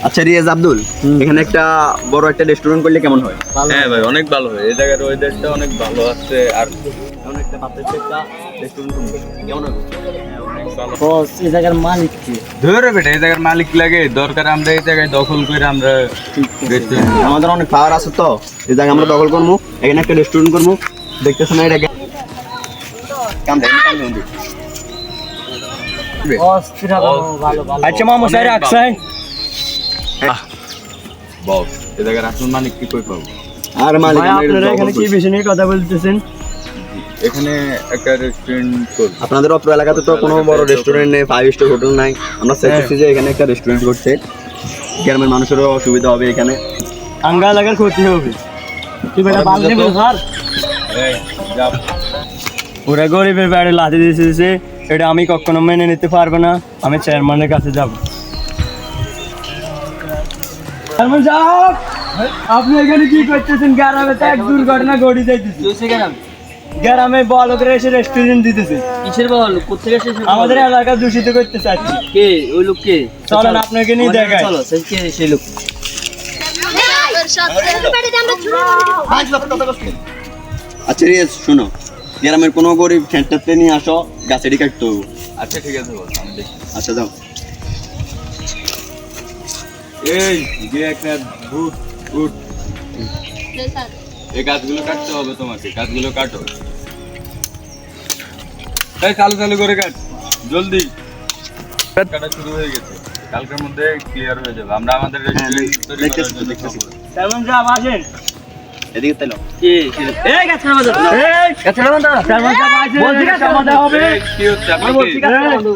আচ্ছা রিয়াজ আব্দুল, এখানে একটা বড় একটা রেস্টুরেন্ট করলে কেমন হয়? হ্যাঁ ভাই, অনেক ভালো হয়। এই জায়গার ওয়েদারটা অনেক ভালো আছে। আর এমন একটা পার্ফেক্ট একটা রেস্টুরেন্ট করলে কেমন হবে? অনেক ভালো। বস এই জায়গার মালিক কি? ধরে বেটা, এই জায়গার মালিক লাগে দরকার, আমরা এই জায়গায় দখল করে আমরা আমাদের অনেক পাওয়ার আছে তো, এই জায়গা আমরা দখল করবো, এখানে একটা রেস্টুরেন্ট করবো। দেখতেছেন না এটাকে? কাম দেন, কাম দেন। বস কিরা ভালো ভালো। আচ্ছা মামু স্যার রাখছেন। বস, এই জায়গার আসল মালিক কি কই পাবো? আর মালিক ভাই আপনারা এখানে কি বিষয় নিয়ে কথা বলতেছেন? এখানে একটা রেস্টুরেন্ট করব। আপনাদের অত্র এলাকাতে তো কোনো বড় রেস্টুরেন্ট নেই, 5 স্টার হোটেল নাই। আমরা চাইতেছি যে এখানে একটা রেস্টুরেন্ট করতে, গ্রামের মানুষেরও সুবিধা হবে এখানে। আঙ্গা লাগার ক্ষতি হবে। কি বেটা বাল নেবে স্যার? এই যা, ওরা গরিবের বাড়ি লাথি দিয়েছে, এটা আমি কখনো মেনে নিতে পারবো না। আমি চেয়ারম্যানের কাছে যাব। চেয়ারম্যান সাহেব, আপনি এখানে কি করতেছেন? গ্রামে তো এক দুর্ঘটনা ঘটে যাইতেছে। গ্রামে বড় করে এসে রেস্টুরেন্ট দিতেছে। কিসের বল? কোথেকে এসেছে? আমাদের এলাকা দূষিত করতে চাচ্ছি। কে ওই লোক? কে? চলেন আপনাকে নিয়ে দেখাই। চলো, কে সেই লোক? আচ্ছা রিয়াজ শোনো, গ্রামের কোনো গরিব সেন্টারতে নিয়ে আসো, গাছেরই কাটতে হবে। আচ্ছা ঠিক আছে বস, আমি দেখি। আচ্ছা যাও। এই যে একটা ভূত ভূত, এই গাছগুলো কাটতে হবে তোমাকে, গাছগুলো কাটো। এই চালু চালু করে কাট, জলদি। কাটা শুরু হয়ে গেছে, কালকের মধ্যে ক্লিয়ার হয়ে যাবে। আমরা আমাদের রেস্টুরেন্ট তৈরি করার জন্য দেখতেছি। চেয়ারম্যান সাহেব আসেন। এদিকে তাইলো। কে? এই গাছ নামা যাবে না। চেয়ারম্যান সাহেব আসেন। বলছি গাছ নামাতে হবে। এই, কি হচ্ছে আপনি বলছি কি? গাছ নামা যাবে।